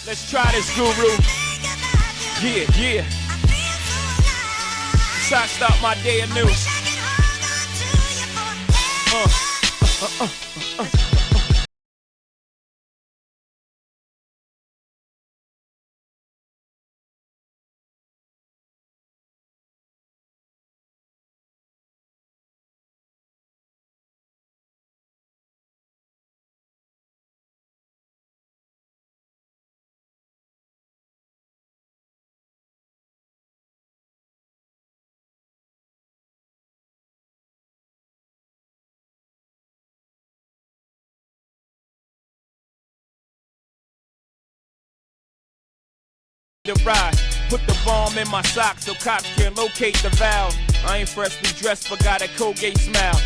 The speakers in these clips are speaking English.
Let's try this, Guru. Yeah, yeah. So I start my day anew. The ride, put the bomb in my sock so cops can locate the valve. I ain't freshly dressed, but got a Colgate smile.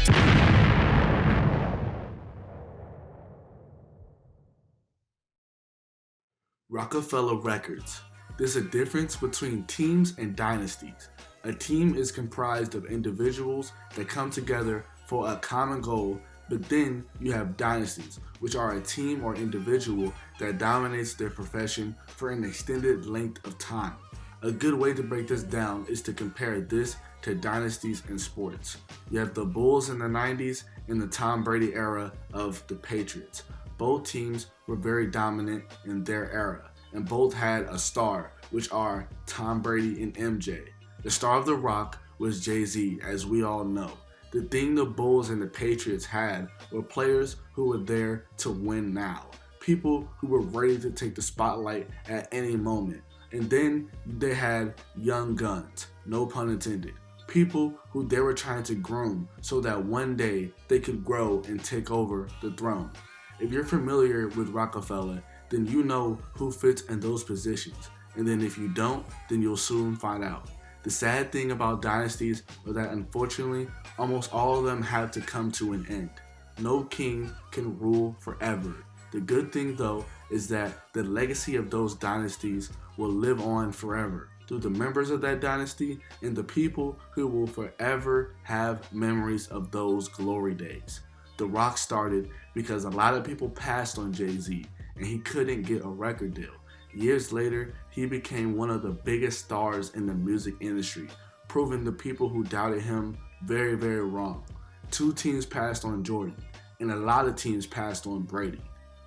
Roc-A-Fella Records. There's a difference between teams and dynasties. A team is comprised of individuals that come together for a common goal, but then you have dynasties, which are a team or individual that dominates their profession for an extended length of time. A good way to break this down is to compare this to dynasties in sports. You have the Bulls in the 90s and the Tom Brady era of the Patriots. Both teams were very dominant in their era, and both had a star, which are Tom Brady and MJ. The star of the Rock was JayZ, as we all know. The thing the Bulls and the Patriots had were players who were there to win now. People who were ready to take the spotlight at any moment. And then they had young guns, no pun intended. People who they were trying to groom so that one day they could grow and take over the throne. If you're familiar with Roc-A-Fella, then you know who fits in those positions. And then if you don't, then you'll soon find out. The sad thing about dynasties is that unfortunately, almost all of them have to come to an end. No king can rule forever. The good thing though is that the legacy of those dynasties will live on forever through the members of that dynasty and the people who will forever have memories of those glory days. The Rock started because a lot of people passed on JayZ and he couldn't get a record deal. Years later, he became one of the biggest stars in the music industry, proving the people who doubted him very, very wrong. 2 teams passed on Jordan, and a lot of teams passed on Brady.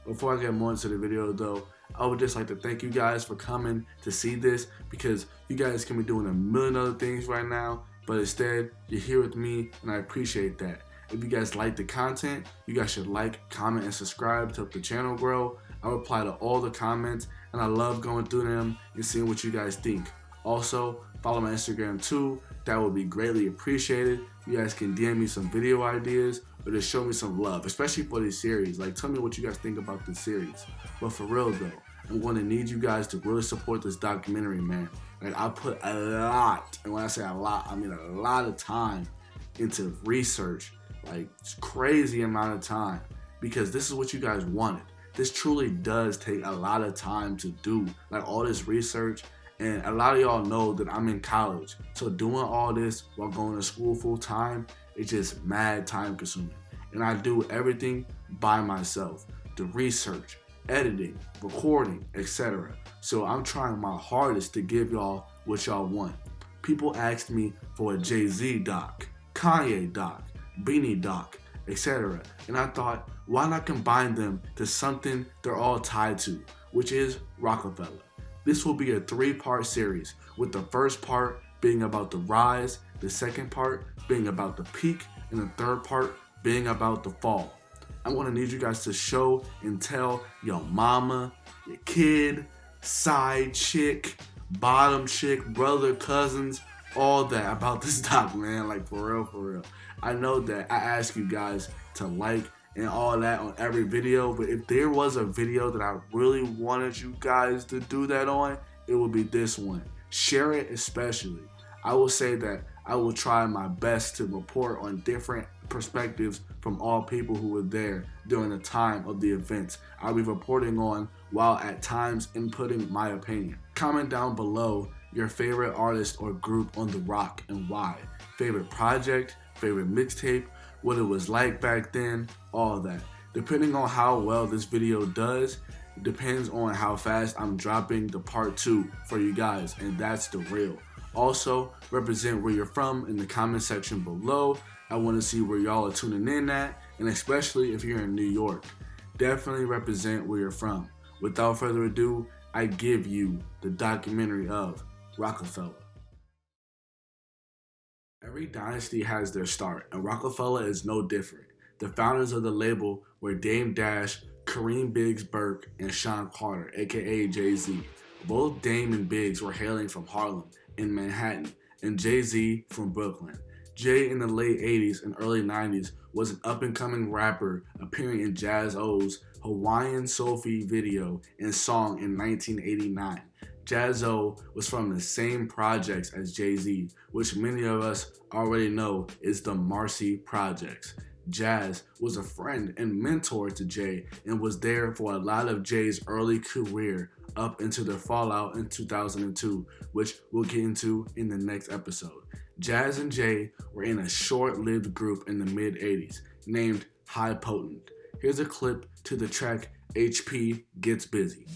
Before I get more into the video though, I would just like to thank you guys for coming to see this, because you guys can be doing a million other things right now, but instead, you're here with me, and I appreciate that. If you guys like the content, you guys should like, comment, and subscribe to help the channel grow. I reply to all the comments, and I love going through them and seeing what you guys think. Also, follow my Instagram too. That would be greatly appreciated. You guys can DM me some video ideas or just show me some love, especially for this series. Like, tell me what you guys think about this series. But for real though, I'm going to need you guys to really support this documentary, man. Like, I put a lot, and when I say a lot, I mean a lot of time into research. Like, it's crazy amount of time, because this is what you guys wanted. This truly does take a lot of time to do, like all this research, and a lot of y'all know that I'm in college, so doing all this while going to school full time, it's just mad time consuming. And I do everything by myself, the research, editing, recording, etc. So I'm trying my hardest to give y'all what y'all want. People asked me for a JayZ doc, Kanye doc, Beanie doc, etc. And I thought, why not combine them to something they're all tied to, which is Roc-A-Fella. This will be a 3-part series, with the first part being about the rise, the second part being about the peak, and the third part being about the fall. I'm gonna need you guys to show and tell your mama, your kid, side chick, bottom chick, brother, cousins, all that about this doc, man. Like, for real, for real. I know that I ask you guys to like and all that on every video, but if there was a video that I really wanted you guys to do that on, it would be this one. Share it especially. I will say that I will try my best to report on different perspectives from all people who were there during the time of the events I'll be reporting on, while at times inputting my opinion. Comment down below your favorite artist or group on The Rock and why. Favorite project, favorite mixtape, what it was like back then, all that. Depending on how well this video does, It depends on how fast I'm dropping the part 2 for you guys, and that's the real. Also, represent where you're from in the comment section below. I want to see where y'all are tuning in at, and especially if you're in New York. Definitely represent where you're from. Without further ado, I give you the documentary of Roc-A-Fella. Every dynasty has their start, and Roc-A-Fella is no different. The founders of the label were Dame Dash, Kareem Biggs Burke, and Sean Carter, aka JayZ. Both Dame and Biggs were hailing from Harlem in Manhattan, and JayZ from Brooklyn. Jay in the late 80s and early 90s was an up-and-coming rapper appearing in JayZ's Hawaiian Sophie video and song in 1989. JayZ was from the same projects as JayZ, which many of us already know is the Marcy Projects. Jazz was a friend and mentor to Jay and was there for a lot of Jay's early career up into their fallout in 2002, which we'll get into in the next episode. Jazz and Jay were in a short-lived group in the mid-80s named High Potent. Here's a clip to the track HP Gets Busy.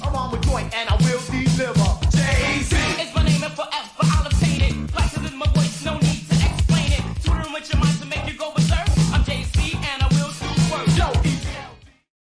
I'm on the joint and I will deliver. JayZ. It's my name and forever I'll obtain it. Places in my voice, no need to explain it. Tutoring with your mind to make you go berserk. I'm JayZ and I will do work.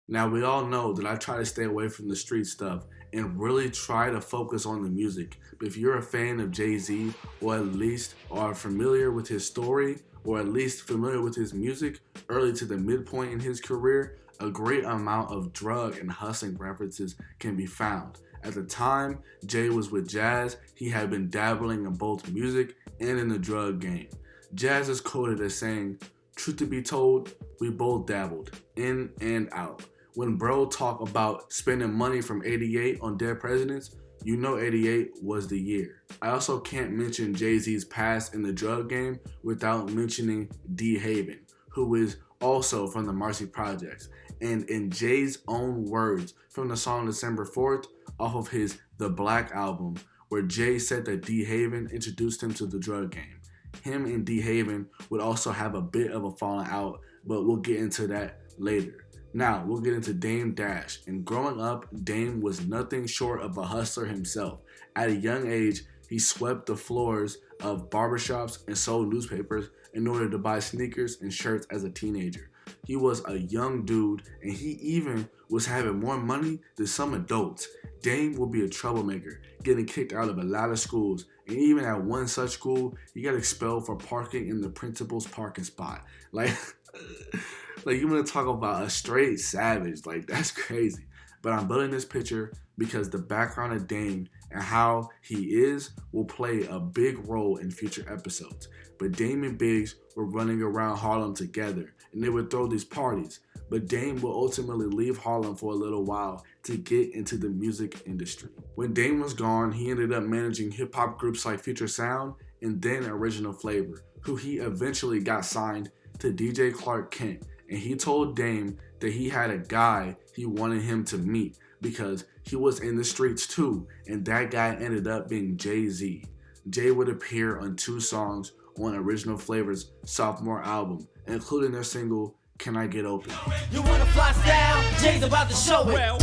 Now we all know that I try to stay away from the street stuff and really try to focus on the music. But if you're a fan of JayZ, or at least are familiar with his story, or at least familiar with his music early to the midpoint in his career, a great amount of drug and hustling references can be found. At the time Jay was with Jazz, he had been dabbling in both music and in the drug game. Jazz is quoted as saying, "Truth to be told, we both dabbled, in and out. When bro talk about spending money from 88 on Dead Presidents, you know 88 was the year." I also can't mention JayZ's past in the drug game without mentioning D Haven, who is also from the Marcy Projects. And in Jay's own words from the song December 4th off of his The Black album, where Jay said that D Haven introduced him to the drug game. Him and D Haven would also have a bit of a falling out, but we'll get into that later. Now, we'll get into Dame Dash, and growing up, Dame was nothing short of a hustler himself. At a young age, he swept the floors of barbershops and sold newspapers in order to buy sneakers and shirts as a teenager. He was a young dude, and he even was having more money than some adults. Dame would be a troublemaker, getting kicked out of a lot of schools, and even at one such school, he got expelled for parking in the principal's parking spot. Like you want to talk about a straight savage, like that's crazy. But I'm building this picture because the background of Dame and how he is will play a big role in future episodes. But Dame and Biggs were running around Harlem together, and they would throw these parties. But Dame will ultimately leave Harlem for a little while to get into the music industry. When Dame was gone, he ended up managing hip-hop groups like Future Sound and then Original Flavor, who he eventually got signed to DJ Clark Kent. And he told Dame that he had a guy he wanted him to meet because he was in the streets too, and that guy ended up being JayZ. Jay would appear on 2 songs on Original Flavor's sophomore album, including their single, Can I Get Open? You wanna fly style? Jay's about to show it. Well,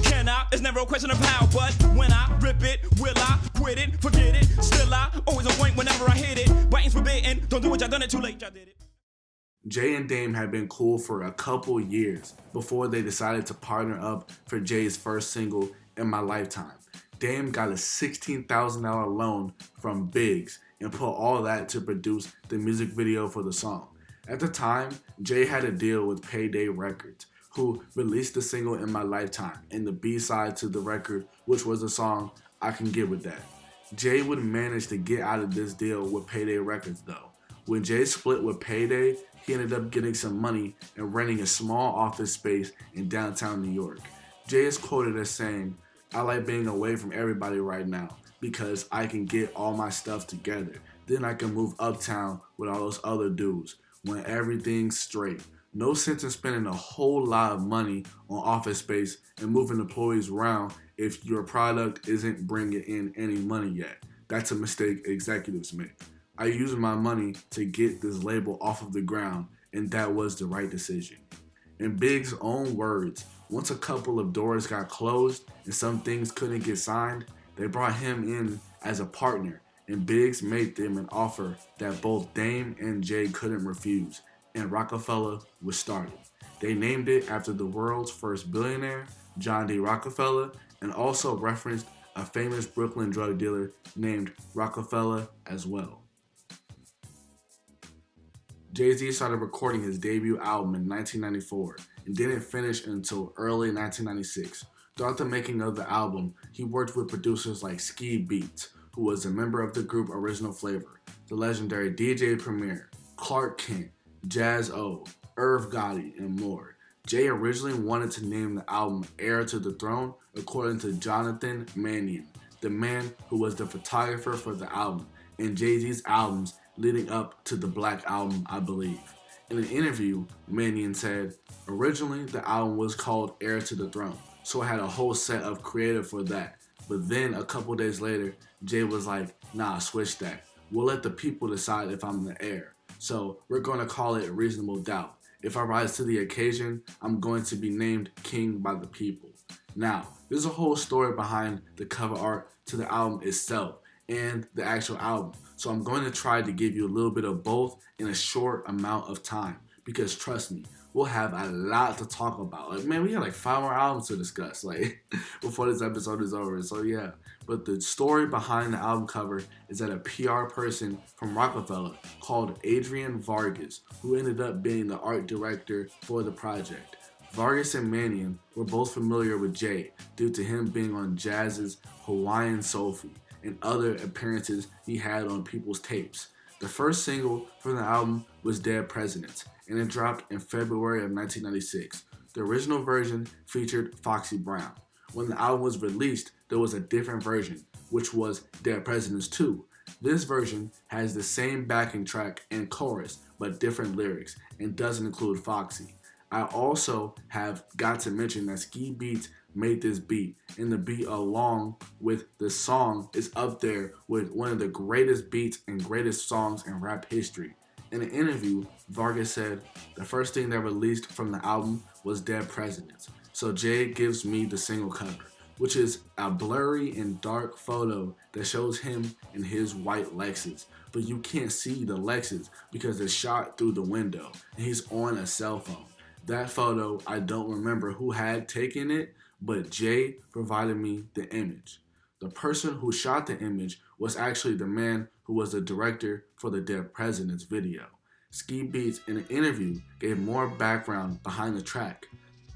can I? It's never a question of how, but when I rip it, will I quit it, forget it? Still I always a point whenever I hit it. Biting's forbidden, don't do what y'all done it too late, y'all did it. Jay and Dame had been cool for a couple years before they decided to partner up for Jay's first single, In My Lifetime. Dame got a $16,000 loan from Biggs and put all that to produce the music video for the song. At the time, Jay had a deal with Payday Records, who released the single In My Lifetime and the B-side to the record, which was the song I Can Get With That. Jay would manage to get out of this deal with Payday Records though. When Jay split with Payday, he ended up getting some money and renting a small office space in downtown New York. Jay is quoted as saying, "I like being away from everybody right now because I can get all my stuff together. Then I can move uptown with all those other dudes when everything's straight. No sense in spending a whole lot of money on office space and moving employees around if your product isn't bringing in any money yet. That's a mistake executives make. I used my money to get this label off of the ground, and that was the right decision." In Biggs' own words, Once a couple of doors got closed and some things couldn't get signed, they brought him in as a partner, and Biggs made them an offer that both Dame and Jay couldn't refuse, and Roc-A-Fella was started. They named it after the world's first billionaire, John D. Rockefeller, and also referenced a famous Brooklyn drug dealer named Roc-A-Fella as well. JayZ started recording his debut album in 1994 and didn't finish until early 1996. Throughout the making of the album, he worked with producers like Ski Beatz, who was a member of the group Original Flavor, the legendary DJ Premier, Clark Kent, JayZ, Irv Gotti, and more. Jay originally wanted to name the album Heir to the Throne, according to Jonathan Mannion, the man who was the photographer for the album, and JayZ's albums leading up to the Black Album, I believe. In an interview, Mannion said, originally the album was called Heir to the Throne, so I had a whole set of creative for that. But then a couple days later, Jay was like, nah, switch that. We'll let the people decide if I'm the heir. So we're going to call it Reasonable Doubt. If I rise to the occasion, I'm going to be named King by the people. Now, there's a whole story behind the cover art to the album itself and the actual album. So I'm going to try to give you a little bit of both in a short amount of time. Because trust me, we'll have a lot to talk about. Like, man, we got like 5 more albums to discuss, like, before this episode is over. So yeah, but the story behind the album cover is that a PR person from Roc-A-Fella called Adrian Vargas, who ended up being the art director for the project. Vargas and Mannion were both familiar with Jay due to him being on Jazz's Hawaiian Soulful and other appearances he had on people's tapes. The first single from the album was Dead Presidents, and it dropped in February of 1996. The original version featured Foxy Brown. When the album was released, there was a different version, which was Dead Presidents 2. This version has the same backing track and chorus, but different lyrics, and doesn't include Foxy. I also have got to mention that Ski Beatz made this beat, and the beat along with the song is up there with one of the greatest beats and greatest songs in rap history. In an interview, Vargas said, the first thing that released from the album was Dead Presidents, so Jay gives me the single cover, which is a blurry and dark photo that shows him in his white Lexus, but you can't see the Lexus because it's shot through the window and he's on a cell phone. That photo, I don't remember who had taken it, but Jay provided me the image. The person who shot the image was actually the man who was the director for the Dead Presidents video. Ski Beatz in an interview gave more background behind the track.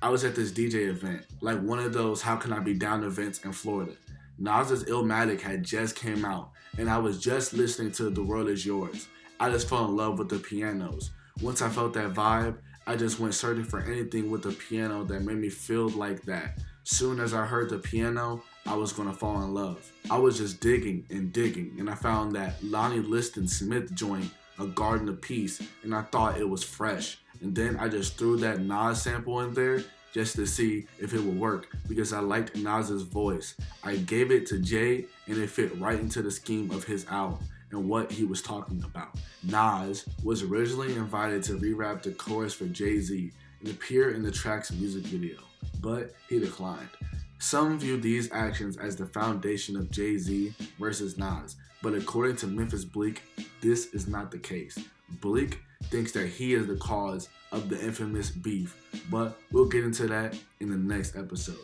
I was at this DJ event, like one of those How Can I Be Down events in Florida. Nas's Illmatic had just came out, and I was just listening to The World Is Yours. I just fell in love with the pianos. Once I felt that vibe, I just went searching for anything with a piano that made me feel like that. Soon as I heard the piano, I was gonna fall in love. I was just digging, and I found that Lonnie Liston Smith joint, A Garden of Peace, and I thought it was fresh. And then I just threw that Nas sample in there just to see if it would work because I liked Nas's voice. I gave it to Jay and it fit right into the scheme of his album and what he was talking about. Nas was originally invited to re-rap the chorus for JayZ and appear in the track's music video, but he declined. Some view these actions as the foundation of JayZ versus Nas, but according to Memphis Bleak, this is not the case. Bleak thinks that he is the cause of the infamous beef, but we'll get into that in the next episode.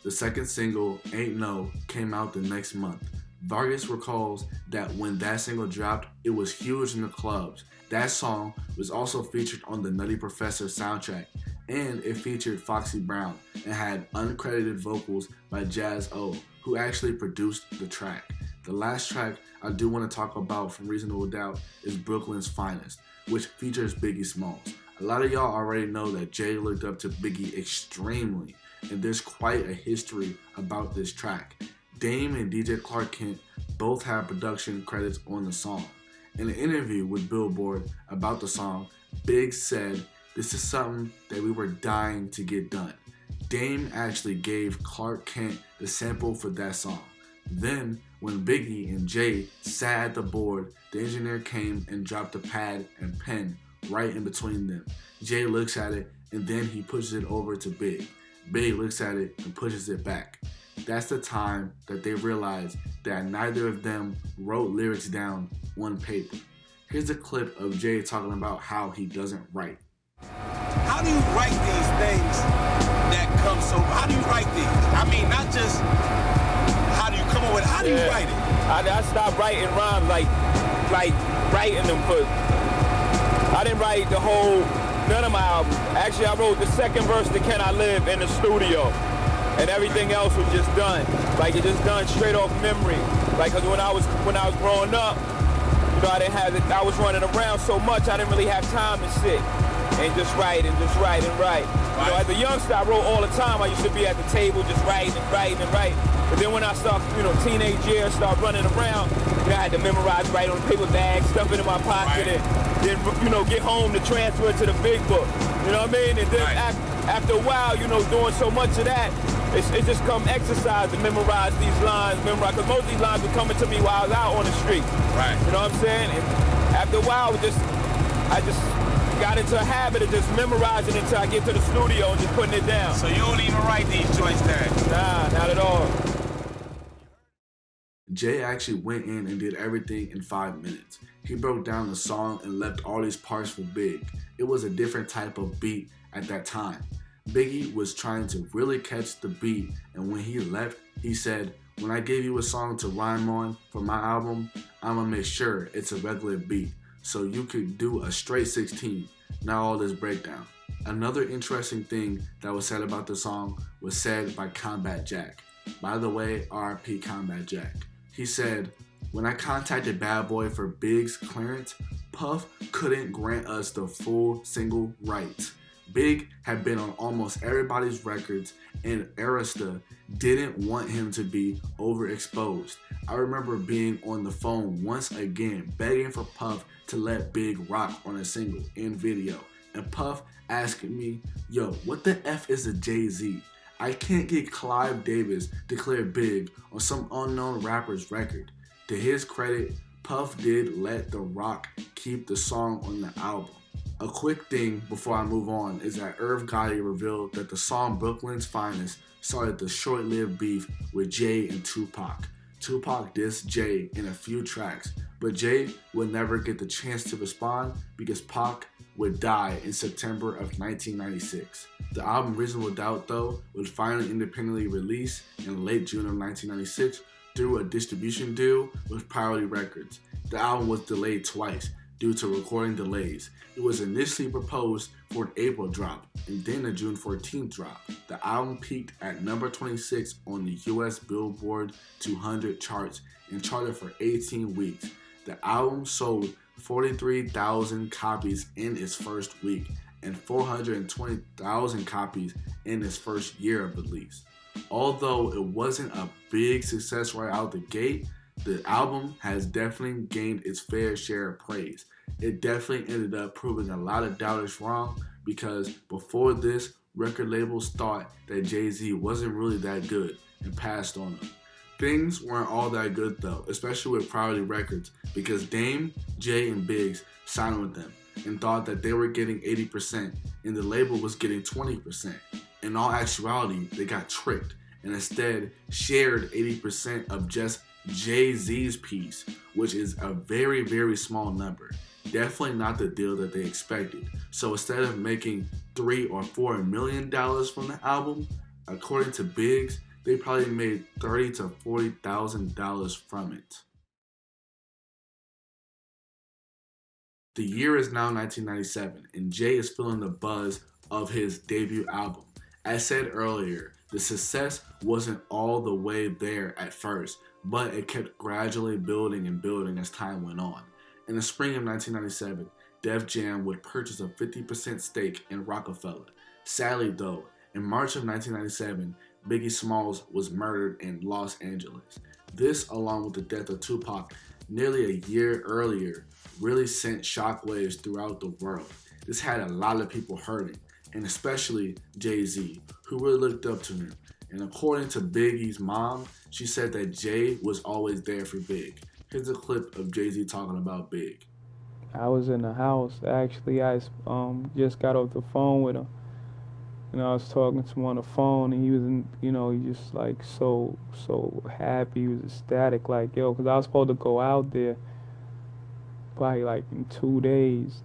The second single, Ain't No, came out the next month. Vargas recalls that when that single dropped, it was huge in the clubs. That song was also featured on the Nutty Professor soundtrack, and it featured Foxy Brown and had uncredited vocals by JayZ, who actually produced the track. The last track I do want to talk about from Reasonable Doubt is Brooklyn's Finest, which features Biggie Smalls. A lot of y'all already know that Jay looked up to Biggie extremely, and there's quite a history about this track. Dame and DJ Clark Kent both have production credits on the song. In an interview with Billboard about the song, Biggs said, "This is something that we were dying to get done." Dame actually gave Clark Kent the sample for that song. Then, when Biggie and Jay sat at the board, the engineer came and dropped a pad and pen right in between them. Jay looks at it and then he pushes it over to Big. Big looks at it and pushes it back. That's the time that they realize that neither of them wrote lyrics down on paper. Here's a clip of Jay talking about how he doesn't write. How do you write these things that come so? How do you write these? I mean, not just how do you come up with. How do you write it? I stopped writing rhymes like writing them, but I didn't write the whole none of my albums. Actually, I wrote the second verse to Can I Live in the studio, and everything else was just done. Like it just done straight off memory. Like, cause when I was growing up, you know, I didn't have it. I was running around so much, I didn't really have time to sit and just write and just write and write. You know, as a youngster, I wrote all the time. I used to be at the table just writing and writing and writing. But then when I started, you know, teenage years, start running around, you know, I had to memorize, write on a paper bag, stuff it in my pocket, and then, you know, get home to transfer it to the big book. You know what I mean? And then after a while, you know, doing so much of that, it just come exercise to memorize these lines, because most of these lines were coming to me while I was out on the street. Right. You know what I'm saying? And after a while, I just got into a habit of just memorizing it until I get to the studio and just putting it down. So you don't even write these joints down? Nah, not at all. Jay actually went in and did everything in 5 minutes. He broke down the song and left all these parts for Big. It was a different type of beat at that time. Biggie was trying to really catch the beat, and when he left, he said, "When I give you a song to rhyme on for my album, I'ma make sure it's a regular beat, so you could do a straight 16, not all this breakdown." Another interesting thing that was said about the song was said by Combat Jack. By the way, RIP Combat Jack. He said, "When I contacted Bad Boy for Big's clearance, Puff couldn't grant us the full single rights. Big had been on almost everybody's records, and Arista didn't want him to be overexposed. I remember being on the phone once again begging for Puff to let Big rock on a single and video, and Puff asking me, 'Yo, what the F is a JayZ? I can't get Clive Davis to clear Big on some unknown rapper's record.' To his credit, Puff did let The Roc keep the song on the album." A quick thing before I move on is that Irv Gotti revealed that the song Brooklyn's Finest started the short-lived beef with Jay and Tupac. Tupac dissed Jay in a few tracks, but Jay would never get the chance to respond because Pac would die in September of 1996. The album Reasonable Doubt, though, was finally independently released in late June of 1996 through a distribution deal with Priority Records. The album was delayed twice due to recording delays. It was initially proposed for an April drop and then a June 14th drop. The album peaked at number 26 on the US Billboard 200 charts and charted for 18 weeks. The album sold 43,000 copies in its first week and 420,000 copies in its first year of release. Although it wasn't a big success right out the gate, the album has definitely gained its fair share of praise. It definitely ended up proving a lot of doubters wrong because before this, record labels thought that JayZ wasn't really that good and passed on him. Things weren't all that good though, especially with Priority Records, because Dame, Jay, and Biggs signed with them and thought that they were getting 80% and the label was getting 20%. In all actuality, they got tricked and instead shared 80% of just JayZ's piece, which is a very, very small number. Definitely not the deal that they expected. So instead of making $3 or $4 million from the album, according to Biggs, they probably made $30,000 to $40,000 from it. The year is now 1997, and Jay is feeling the buzz of his debut album. As said earlier, the success wasn't all the way there at first, but it kept gradually building and building as time went on. In the spring of 1997, Def Jam would purchase a 50% stake in Roc-A-Fella. Sadly though, in March of 1997, Biggie Smalls was murdered in Los Angeles. This, along with the death of Tupac nearly a year earlier, really sent shockwaves throughout the world. This had a lot of people hurting, and especially JayZ, who really looked up to him. And according to Biggie's mom, she said that Jay was always there for Big. Here's a clip of JayZ talking about Big. I was in the house. Actually, I just got off the phone with him. And I was talking to him on the phone, and he was, he just like so happy. He was ecstatic, like, yo, because I was supposed to go out there probably like in 2 days.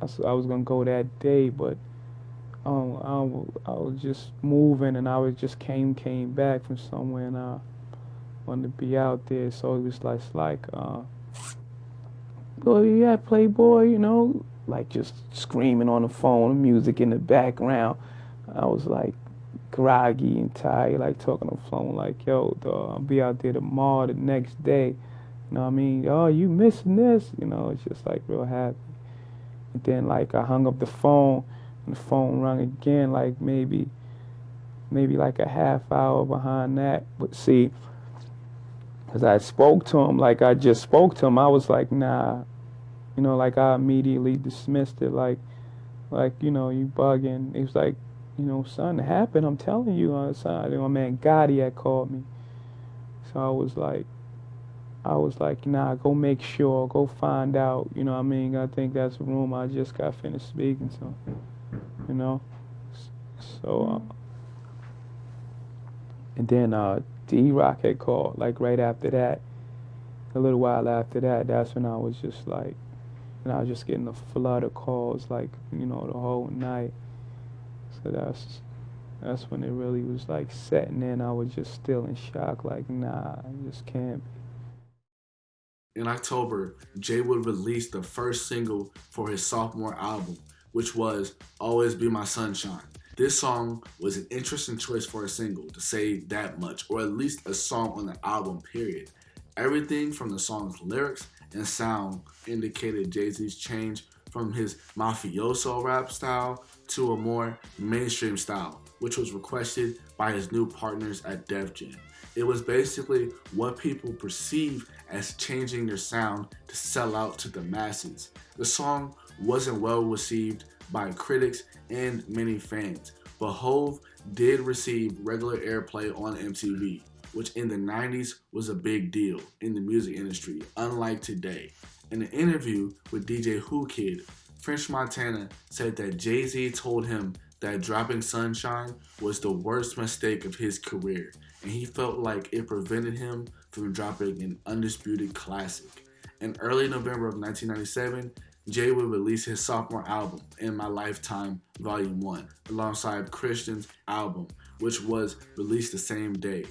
I was gonna go that day, but I was just moving, and I was just came back from somewhere, and I wanted to be out there. So it was like, oh yeah, Playboy, like just screaming on the phone, music in the background. I was like groggy and tired, like talking on the phone, like, yo, dawg, I'll be out there tomorrow, the next day. You know what I mean? Oh, you missing this? It's just like real happy. And then like I hung up the phone, and the phone rang again, like maybe like a half hour behind that. But see, as I spoke to him, like I just spoke to him, I was like, nah, like I immediately dismissed it, like you bugging. He was like, son, it happened, I'm telling you. Son, my man Gotti had called me. So I was like, nah, go make sure, go find out, you know what I mean? I think that's a room I just got finished speaking to, So, and then D-Roc had called, like right after that, a little while after that, that's when I was just like, and I was just getting a flood of calls, like, the whole night. So that's when it really was like setting in. I was just still in shock, like, nah, I just can't be. In October, Jay would release the first single for his sophomore album, which was Always Be My Sunshine. This song was an interesting choice for a single, to say that much, or at least a song on the album, period. Everything from the song's lyrics and sound indicated JayZ's change from his mafioso rap style to a more mainstream style, which was requested by his new partners at Def Jam. It was basically what people perceive as changing their sound to sell out to the masses. The song wasn't well received by critics and many fans, but Hov did receive regular airplay on MTV, which in the 90s was a big deal in the music industry, unlike today. In an interview with DJ Who Kid, French Montana said that JayZ told him that dropping Sunshine was the worst mistake of his career, and he felt like it prevented him from dropping an undisputed classic. In early November of 1997, Jay would release his sophomore album, In My Lifetime Volume 1, alongside Christian's album, which was released the same day.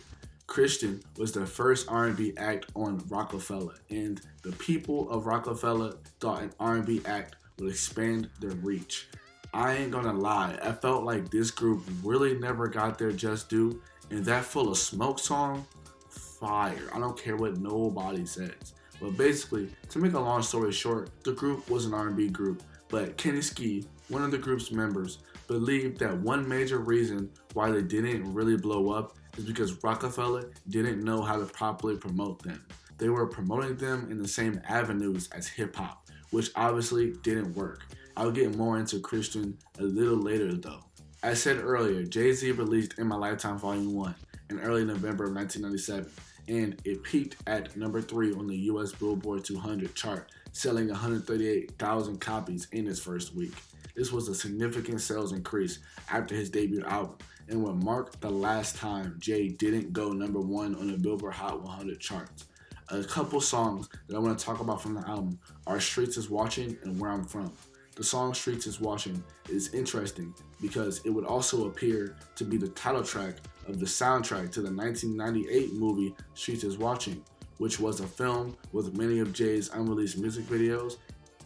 Christian was the first R&B act on Roc-A-Fella, and the people of Roc-A-Fella thought an R&B act would expand their reach. I ain't gonna lie, I felt like this group really never got their just due, and that Full of Smoke song, fire. I don't care what nobody says. But basically, to make a long story short, the group was an R&B group, but Kenny Ski, one of the group's members, believed that one major reason why they didn't really blow up is because Roc-A-Fella didn't know how to properly promote them. They were promoting them in the same avenues as hip-hop, which obviously didn't work. I'll get more into Christian a little later though. As said earlier, JayZ released In My Lifetime Volume 1 in early November of 1997, and it peaked at number 3 on the US Billboard 200 chart, selling 138,000 copies in its first week. This was a significant sales increase after his debut album, and would mark the last time Jay didn't go number 1 on the Billboard Hot 100 charts. A couple songs that I want to talk about from the album are Streets Is Watching and Where I'm From. The song Streets Is Watching is interesting because it would also appear to be the title track of the soundtrack to the 1998 movie Streets Is Watching, which was a film with many of Jay's unreleased music videos,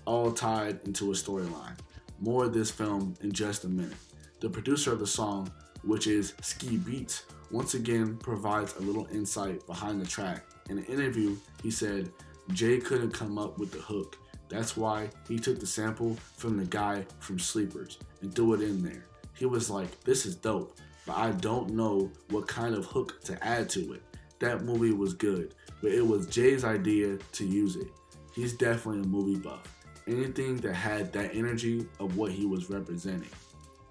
all tied into a storyline. More of this film in just a minute. The producer of the song, which is Ski Beats, once again provides a little insight behind the track. In an interview, he said, Jay couldn't come up with the hook. That's why he took the sample from the guy from Sleepers and threw it in there. He was like, this is dope, but I don't know what kind of hook to add to it. That movie was good, but it was Jay's idea to use it. He's definitely a movie buff. Anything that had that energy of what he was representing.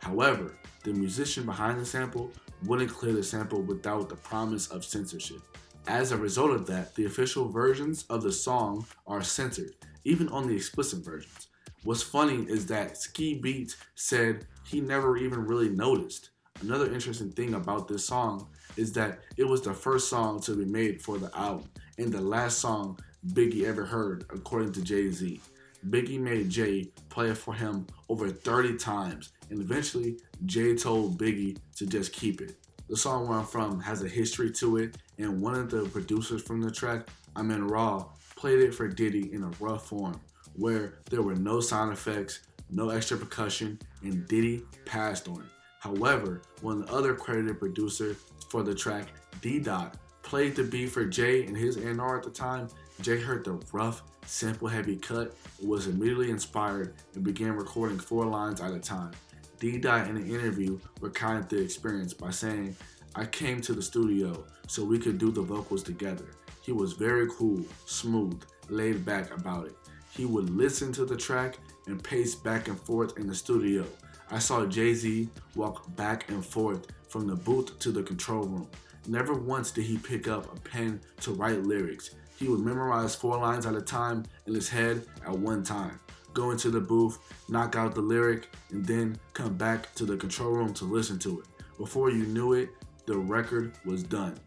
However, the musician behind the sample wouldn't clear the sample without the promise of censorship. As a result of that, the official versions of the song are censored, even on the explicit versions. What's funny is that Ski Beats said he never even really noticed. Another interesting thing about this song is that it was the first song to be made for the album and the last song Biggie ever heard, according to JayZ. Biggie made Jay play it for him over 30 times, and eventually Jay told Biggie to just keep it. The song Where I'm From has a history to it, and one of the producers from the track, Raw, played it for Diddy in a rough form, where there were no sound effects, no extra percussion, and Diddy passed on it. However, when the other credited producer for the track, D-Dot, played the beat for Jay and his A&R at the time, Jay heard the rough, sample-heavy cut, was immediately inspired, and began recording 4 lines at a time. D-Dot in an interview recounted the experience by saying, "I came to the studio so we could do the vocals together. He was very cool, smooth, laid back about it. He would listen to the track and pace back and forth in the studio. I saw JayZ walk back and forth from the booth to the control room. Never once did he pick up a pen to write lyrics. He would memorize 4 lines at a time in his head at one time, go into the booth, knock out the lyric, and then come back to the control room to listen to it. Before you knew it, the record was done."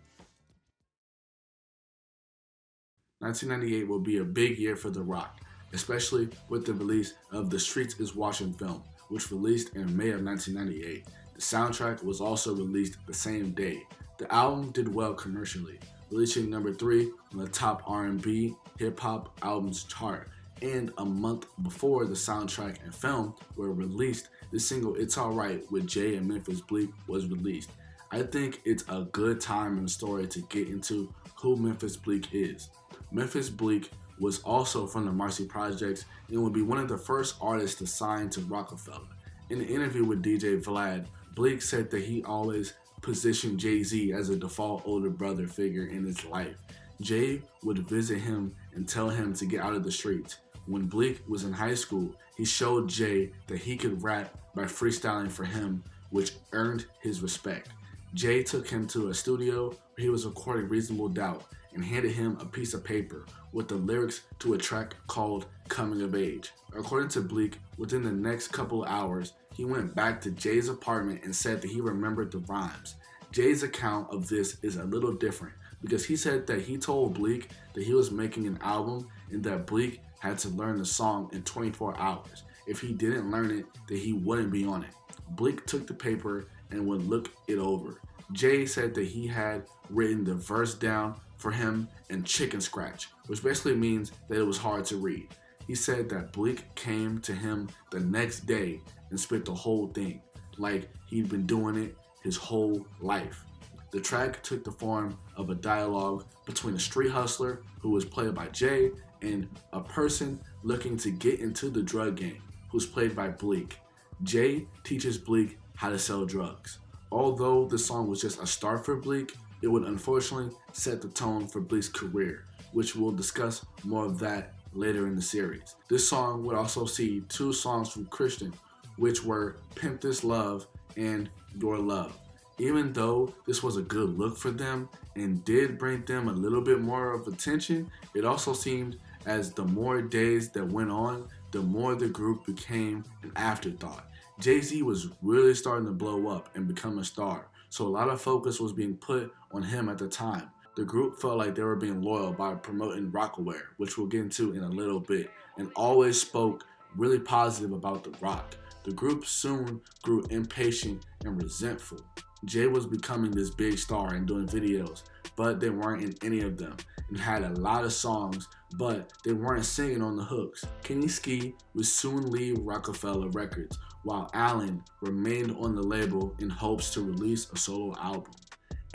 1998 will be a big year for The Roc, especially with the release of The Streets Is Watching film, which released in May of 1998. The soundtrack was also released the same day. The album did well commercially, reaching number 3 on the top R&B hip-hop albums chart, and a month before the soundtrack and film were released, the single It's Alright with Jay and Memphis Bleak was released. I think it's a good time in the story to get into who Memphis Bleak is. Memphis Bleak was also from the Marcy Projects and would be one of the first artists to sign to Roc-A-Fella. In an interview with DJ Vlad, Bleak said that he always positioned JayZ as a default older brother figure in his life. Jay would visit him and tell him to get out of the streets. When Bleak was in high school, he showed Jay that he could rap by freestyling for him, which earned his respect. Jay took him to a studio where he was recording Reasonable Doubt and handed him a piece of paper with the lyrics to a track called Coming of Age. According to Bleak, within the next couple of hours, he went back to Jay's apartment and said that he remembered the rhymes. Jay's account of this is a little different because he said that he told Bleak that he was making an album and that Bleak had to learn the song in 24 hours. If he didn't learn it, then he wouldn't be on it. Bleak took the paper and would look it over. Jay said that he had written the verse down for him in chicken scratch, which basically means that it was hard to read. He said that Bleak came to him the next day and spit the whole thing, like he'd been doing it his whole life. The track took the form of a dialogue between a street hustler, who was played by Jay, and a person looking to get into the drug game, who's played by Bleak. Jay teaches Bleak how to sell drugs. Although the song was just a start for Bleak, it would unfortunately set the tone for Bleak's career, which we'll discuss more of that later in the series. This song would also see 2 songs from Christian, which were Pimp This Love and Your Love. Even though this was a good look for them and did bring them a little bit more of attention, it also seemed as the more days that went on, the more the group became an afterthought. JayZ was really starting to blow up and become a star, so a lot of focus was being put on him at the time. The group felt like they were being loyal by promoting Rocaware, which we'll get into in a little bit, and always spoke really positive about The Roc. The group soon grew impatient and resentful. Jay was becoming this big star and doing videos, but they weren't in any of them, and had a lot of songs, but they weren't singing on the hooks. Kenny Ski would soon leave Roc-A-Fella Records, while Allen remained on the label in hopes to release a solo album.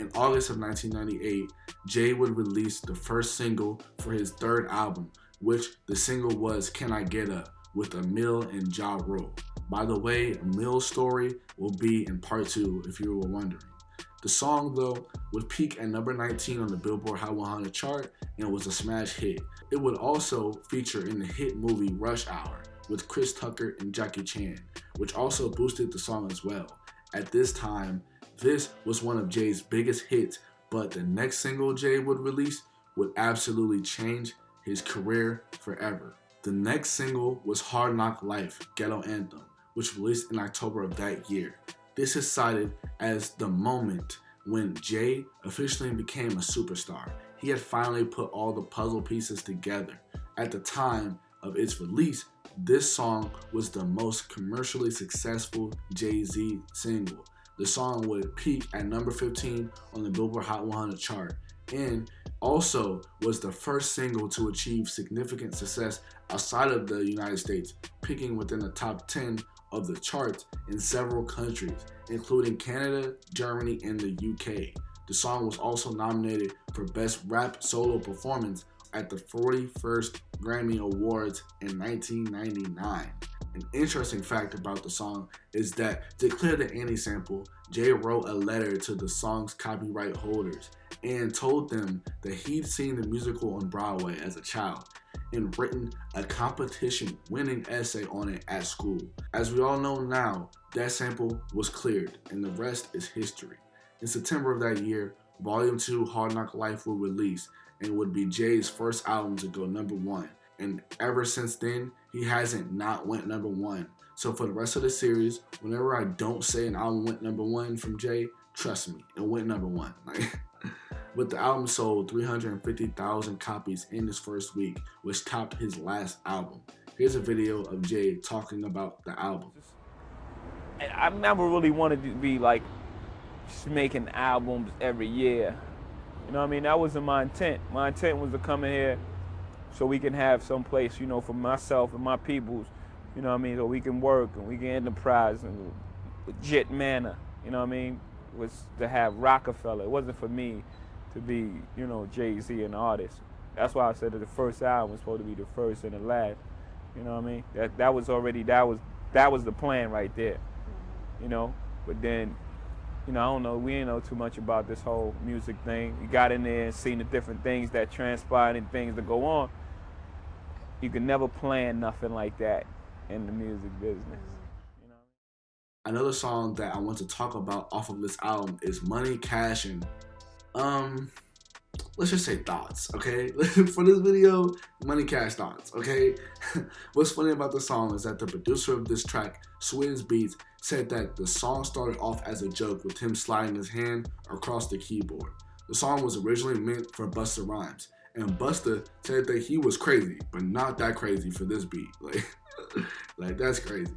In August of 1998, Jay would release the first single for his 3rd album, which the single was Can I Get Up, with Emil and Ja Rule. By the way, Emil's story will be in part 2 if you were wondering. The song, though, would peak at number 19 on the Billboard Hot 100 chart and was a smash hit. It would also feature in the hit movie Rush Hour with Chris Tucker and Jackie Chan, which also boosted the song as well. At this time, this was one of Jay's biggest hits, but the next single Jay would release would absolutely change his career forever. The next single was Hard Knock Life, Ghetto Anthem, which released in October of that year. This is cited as the moment when Jay officially became a superstar. He had finally put all the puzzle pieces together. At the time of its release, this song was the most commercially successful JayZ single. The song would peak at number 15 on the Billboard Hot 100 chart, and also was the first single to achieve significant success outside of the United States, peaking within the top 10 of the charts in several countries, including Canada, Germany, and the UK. The song was also nominated for Best Rap Solo Performance at the 41st Grammy Awards in 1999. An interesting fact about the song is that to clear the anti-sample, Jay wrote a letter to the song's copyright holders and told them that he'd seen the musical on Broadway as a child and written a competition-winning essay on it at school. As we all know now, that sample was cleared, and the rest is history. In September of that year, Volume 2 Hard Knock Life would release and would be Jay's first album to go number 1. And ever since then, he hasn't not went number 1. So for the rest of the series, whenever I don't say an album went number 1 from Jay, trust me, it went number 1. But the album sold 350,000 copies in his first week, which topped his last album. Here's a video of Jay talking about the album. I never really wanted to be like just making albums every year. You know what I mean? That wasn't my intent. My intent was to come in here so we can have some place, you know, for myself and my peoples, you know what I mean, so we can work and we can enterprise in a legit manner, you know what I mean, was to have Roc-A-Fella. It wasn't for me to be, you know, JayZ an artist. That's why I said that the first album was supposed to be the first and the last, you know what I mean? That was the plan right there, you know, but then, you know, I don't know, we ain't know too much about this whole music thing. You got in there and seen the different things that transpired and things that go on. You can never plan nothing like that in the music business. You know? Another song that I want to talk about off of this album is Money, Cash, and let's just say thoughts, okay? For this video, Money, Cash, Thoughts, okay? What's funny about the song is that the producer of this track, Swizz Beatz, said that the song started off as a joke with him sliding his hand across the keyboard. The song was originally meant for Busta Rhymes, and Busta said that he was crazy, but not that crazy for this beat. Like that's crazy.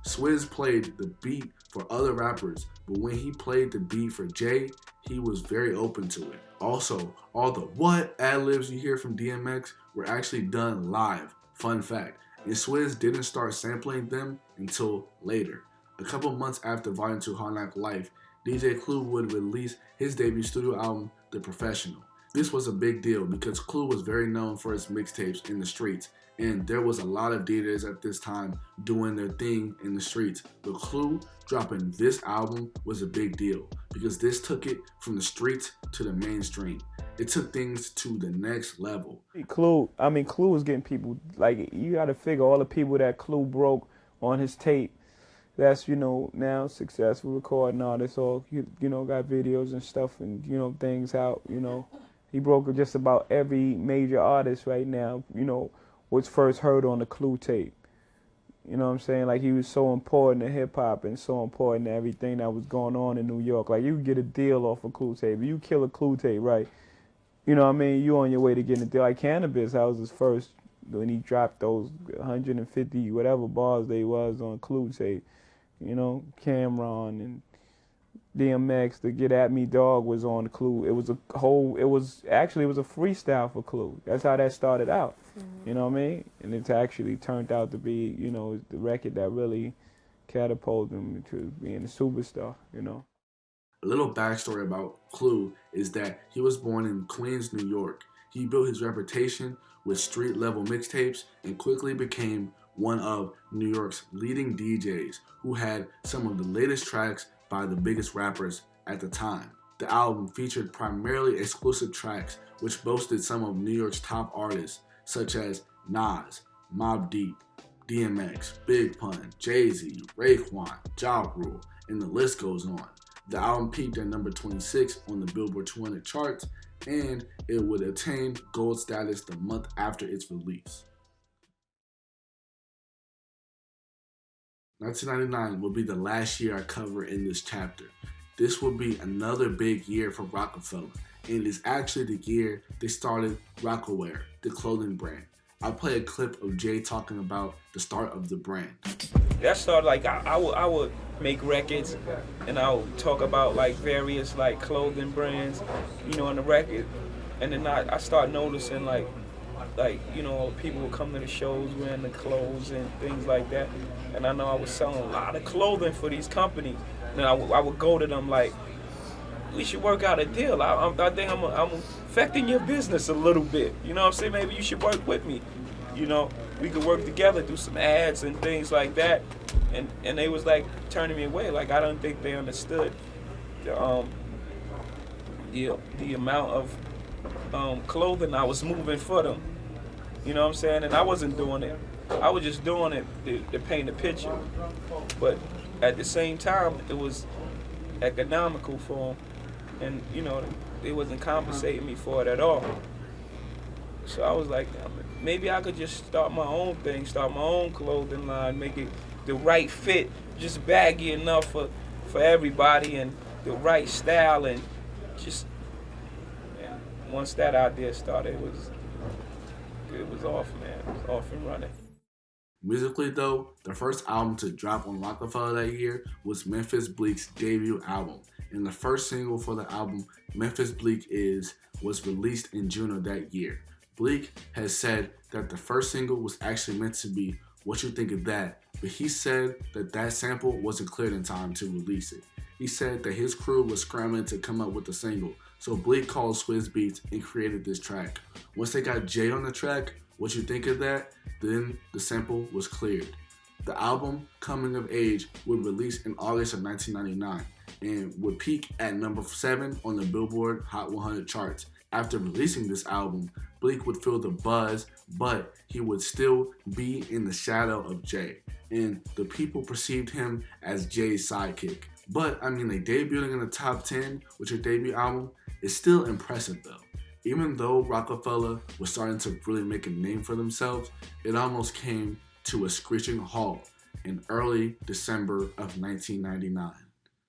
Swizz played the beat for other rappers, but when he played the beat for Jay, he was very open to it. Also, all the what ad-libs you hear from DMX were actually done live. Fun fact. And Swizz didn't start sampling them until later. A couple months after Volume 2 Hard Knock Life, DJ Clue would release his debut studio album, The Professional. This was a big deal because Clue was very known for his mixtapes in the streets, and there was a lot of DJs at this time doing their thing in the streets. But Clue dropping this album was a big deal because this took it from the streets to the mainstream. It took things to the next level. Clue was getting people, like, you gotta figure all the people that Clue broke on his tape, that's, you know, now successful recording artists, all, you know, got videos and stuff and, you know, things out, you know. He broke just about every major artist right now, you know, was first heard on the Clue tape. You know what I'm saying? Like, he was so important to hip-hop and so important to everything that was going on in New York. Like, you could get a deal off a Clue tape. If you kill a Clue tape, right, you know what I mean? You on your way to getting a deal. Like, Cannabis, that was his first, when he dropped those 150 whatever bars they was on Clue tape. You know, Cameron and DMX, the Get At Me Dog was on Clue. It was a freestyle for Clue. That's how that started out. You know what I mean? And it's actually turned out to be, you know, the record that really catapulted him to being a superstar, you know. A little backstory about Clue is that he was born in Queens, New York. He built his reputation with street-level mixtapes and quickly became one of New York's leading DJs who had some of the latest tracks by the biggest rappers at the time. The album featured primarily exclusive tracks which boasted some of New York's top artists such as Nas, Mobb Deep, DMX, Big Pun, JayZ, Raekwon, Ja Rule, and the list goes on. The album peaked at number 26 on the Billboard 200 charts, and it would attain gold status the month after its release. 1999 will be the last year I cover in this chapter. This will be another big year for Roc-A-Fella, and it's actually the year they started Rocaware, the clothing brand. I'll play a clip of Jay talking about the start of the brand. That started like I would make records, and I would talk about like various like clothing brands, you know, on the record, and then I start noticing like you know, people would come to the shows wearing the clothes and things like that, and I know I was selling a lot of clothing for these companies, and I would go to them like, we should work out a deal. I think I'm affecting your business a little bit. You know what I'm saying? Maybe you should work with me. You know, we could work together, do some ads and things like that. And they was like turning me away. Like I don't think they understood the amount of clothing I was moving for them. You know what I'm saying? And I wasn't doing it. I was just doing it to paint a picture. But at the same time, it was economical for them. And, you know, they wasn't compensating me for it at all. So I was like, maybe I could just start my own thing, start my own clothing line, make it the right fit, just baggy enough for everybody and the right style. And just, man, once that idea started, it was off, man. It was off and running. Musically though, the first album to drop on Roc-A-Fella that year was Memphis Bleak's debut album, and the first single for the album, Memphis Bleak was released in June of that year. Bleak has said that the first single was actually meant to be What You Think of That, but he said that sample wasn't cleared in time to release it. He said that his crew was scrambling to come up with the single, so Bleak called Swizz Beatz and created this track. Once they got Jay on the track, What You Think of That, then the sample was cleared. The album, Coming of Age, would release in August of 1999 and would peak at number 7 on the Billboard Hot 100 charts. After releasing this album, Bleak would feel the buzz, but he would still be in the shadow of Jay, and the people perceived him as Jay's sidekick. But, I mean, like, debuting in the top 10 with your debut album is still impressive though. Even though Roc-A-Fella was starting to really make a name for themselves, it almost came to a screeching halt in early December of 1999.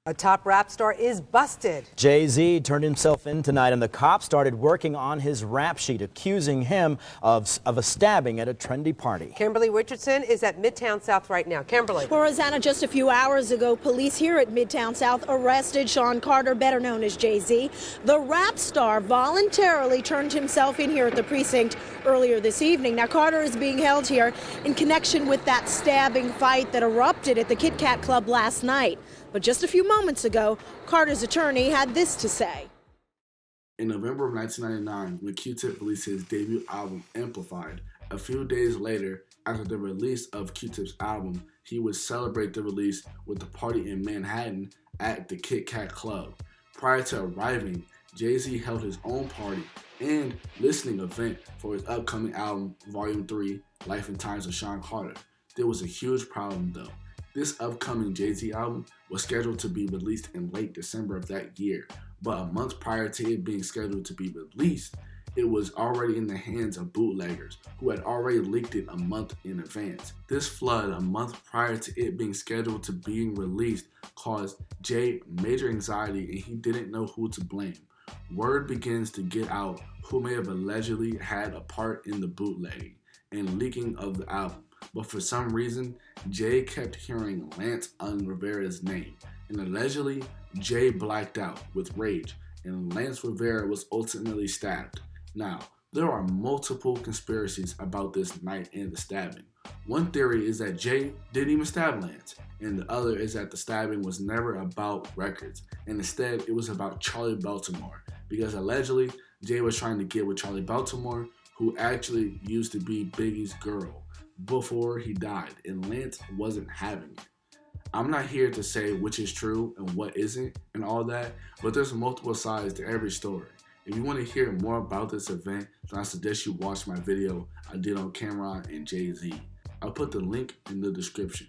A top rap star is busted. JayZ turned himself in tonight, and the cops started working on his rap sheet, accusing him of a stabbing at a trendy party. Kimberly Richardson is at Midtown South right now. Kimberly. Well, Rosanna, just a few hours ago, police here at Midtown South arrested Sean Carter, better known as JayZ. The rap star voluntarily turned himself in here at the precinct earlier this evening. Now, Carter is being held here in connection with that stabbing fight that erupted at the Kit Kat Club last night. But just a few moments ago, Carter's attorney had this to say. In November of 1999, when Q-Tip released his debut album, Amplified, a few days later, after the release of Q-Tip's album, he would celebrate the release with a party in Manhattan at the Kit Kat Club. Prior to arriving, JayZ held his own party and listening event for his upcoming album, Volume 3, Life and Times of Sean Carter. There was a huge problem though. This upcoming JayZ album was scheduled to be released in late December of that year, but a month prior to it being scheduled to be released, it was already in the hands of bootleggers who had already leaked it a month in advance. This flood a month prior to it being scheduled to being released caused Jay major anxiety, and he didn't know who to blame. Word begins to get out who may have allegedly had a part in the bootlegging and leaking of the album. But for some reason, Jay kept hearing Lance Rivera's name, and allegedly, Jay blacked out with rage, and Lance Rivera was ultimately stabbed. Now, there are multiple conspiracies about this night and the stabbing. One theory is that Jay didn't even stab Lance, and the other is that the stabbing was never about records, and instead it was about Charlie Baltimore, because allegedly, Jay was trying to get with Charlie Baltimore, who actually used to be Biggie's girl before he died, and Lance wasn't having it. I'm not here to say which is true and what isn't and all that, but there's multiple sides to every story. If you want to hear more about this event, then I suggest you watch my video I did on Cameron and JayZ. I'll put the link in the description.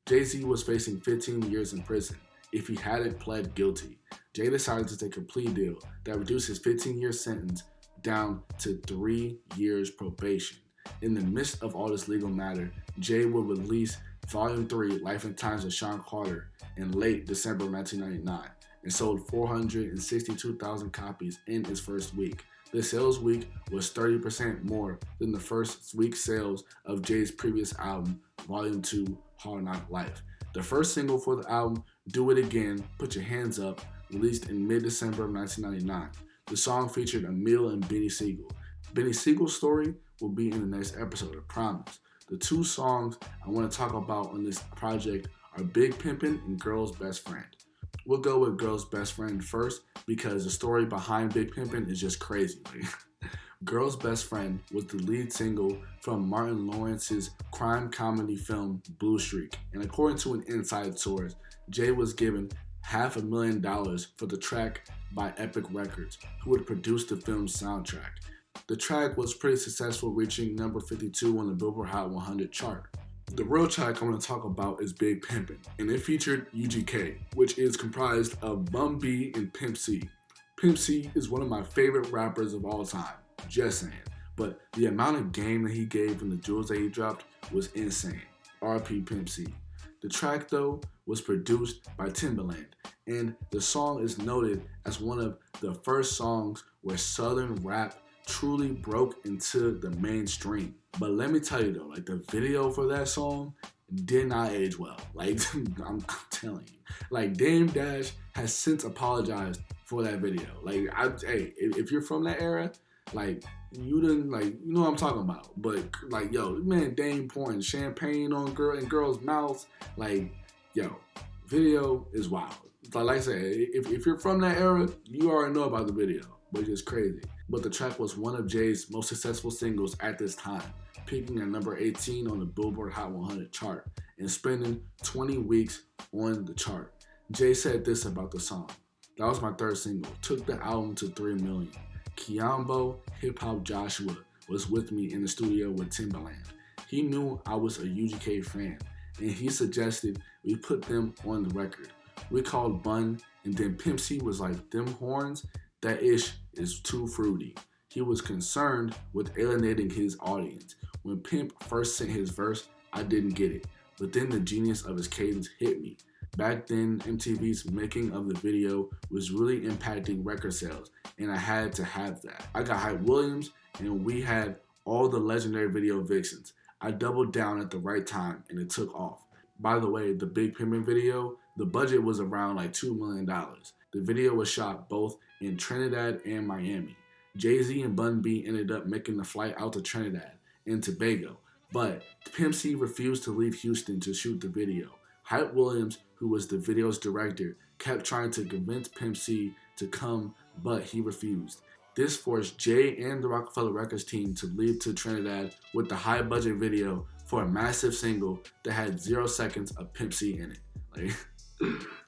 JayZ was facing 15 years in prison if he hadn't pled guilty. Jay decided to take a plea deal that reduced his 15-year sentence down to 3 years probation. In the midst of all this legal matter, Jay would release Volume 3, Life and Times of Sean Carter, in late December of 1999 and sold 462,000 copies in its first week. The sales week was 30% more than the first week's sales of Jay's previous album, Volume 2, Hard Knock Life. The first single for the album, Do It Again, Put Your Hands Up, released in mid-December of 1999. The song featured Emil and Benny Siegel. Benny Siegel's story will be in the next episode, I promise. The two songs I want to talk about on this project are Big Pimpin' and Girl's Best Friend. We'll go with Girl's Best Friend first because the story behind Big Pimpin' is just crazy. Girl's Best Friend was the lead single from Martin Lawrence's crime comedy film Blue Streak, and according to an inside source, Jay was given $500,000 for the track by Epic Records, who would produce the film's soundtrack. The track was pretty successful, reaching number 52 on the Billboard Hot 100 chart. The real track I'm going to talk about is Big Pimpin', and it featured UGK, which is comprised of Bun B and Pimp C. Pimp C is one of my favorite rappers of all time, just saying, but the amount of game that he gave and the jewels that he dropped was insane. RP Pimp C. The track, though, was produced by Timbaland, and the song is noted as one of the first songs where Southern rap truly broke into the mainstream. But let me tell you though, like the video for that song did not age well. Like I'm telling you, like Dame Dash has since apologized for that video. Like hey, if you're from that era, like you didn't you know what I'm talking about. But like yo, man, Dame pouring champagne on girls' mouths, like yo, video is wild. Like I said, if you're from that era, you already know about the video, which is crazy. But the track was one of Jay's most successful singles at this time, peaking at number 18 on the Billboard Hot 100 chart and spending 20 weeks on the chart. Jay said this about the song: "That was my third single, took the album to 3 million. Kiambo Hip Hop Joshua was with me in the studio with Timbaland. He knew I was a UGK fan, and he suggested we put them on the record. We called Bun, and then Pimp C was like, them horns, that ish is too fruity. He was concerned with alienating his audience. When Pimp first sent his verse, I didn't get it, but then the genius of his cadence hit me. Back then, MTV's making of the video was really impacting record sales, and I had to have that. I got Hype Williams, and we had all the legendary video vixens. I doubled down at the right time, and it took off. By the way, the Big Pimpin' video, the budget was around like $2 million. The video was shot both in Trinidad and Miami. JayZ and Bun B ended up making the flight out to Trinidad and Tobago, but Pimp C refused to leave Houston to shoot the video. Hype Williams, who was the video's director, kept trying to convince Pimp C to come, but he refused. This forced Jay and the Roc-A-Fella Records team to leave to Trinidad with the high-budget video for a massive single that had 0 seconds of Pimp C in it.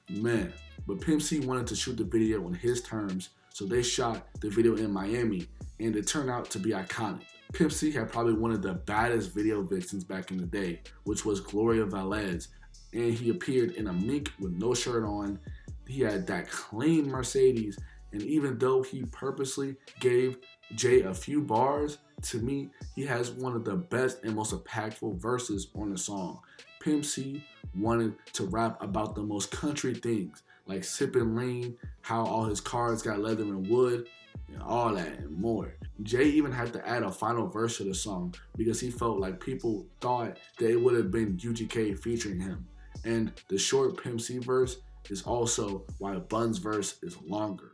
Man. But Pimp C wanted to shoot the video on his terms, so they shot the video in Miami, and it turned out to be iconic. Pimp C had probably one of the baddest video vixens back in the day, which was Gloria Velez, and he appeared in a mink with no shirt on. He had that clean Mercedes, and even though he purposely gave Jay a few bars, to me, he has one of the best and most impactful verses on the song. Pimp C wanted to rap about the most country things, like sipping lean, how all his cars got leather and wood, and all that and more. Jay even had to add a final verse to the song because he felt like people thought that it would have been UGK featuring him. And the short Pimp C verse is also why Bun's verse is longer.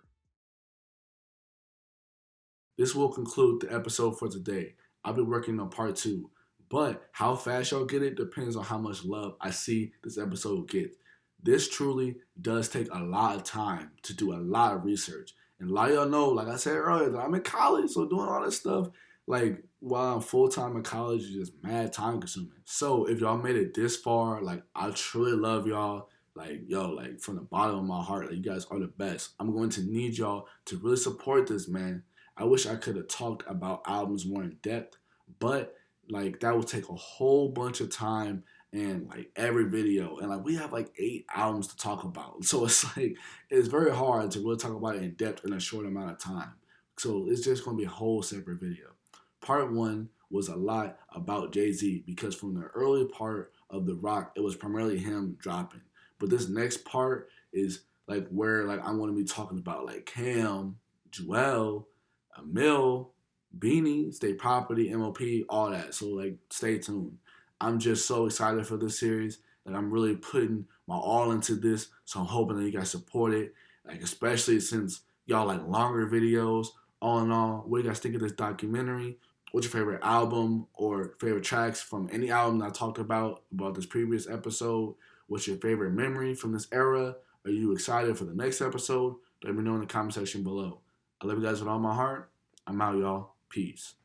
This will conclude the episode for today. I'll be working on part 2, but how fast y'all get it depends on how much love I see this episode get. This truly does take a lot of time to do a lot of research. And a lot of y'all know, like I said earlier, that I'm in college, so doing all this stuff, like while I'm full-time in college is just mad time consuming. So if y'all made it this far, like I truly love y'all. Like, yo, like from the bottom of my heart, like you guys are the best. I'm going to need y'all to really support this, man. I wish I could have talked about albums more in depth, but like that would take a whole bunch of time and like every video, and like we have like 8 albums to talk about, so it's like it's very hard to really talk about it in depth in a short amount of time. So it's just going to be a whole separate video. Part 1 was a lot about JayZ because from the early part of the Roc, it was primarily him dropping. But this next part is like where like I'm going to be talking about like Cam, Joel, Emil, Beanie, State Property, MOP, all that. So like stay tuned. I'm just so excited for this series that I'm really putting my all into this. So I'm hoping that you guys support it. Like especially since y'all like longer videos. All in all, what do you guys think of this documentary? What's your favorite album or favorite tracks from any album that I talked about this previous episode? What's your favorite memory from this era? Are you excited for the next episode? Let me know in the comment section below. I love you guys with all my heart. I'm out, y'all. Peace.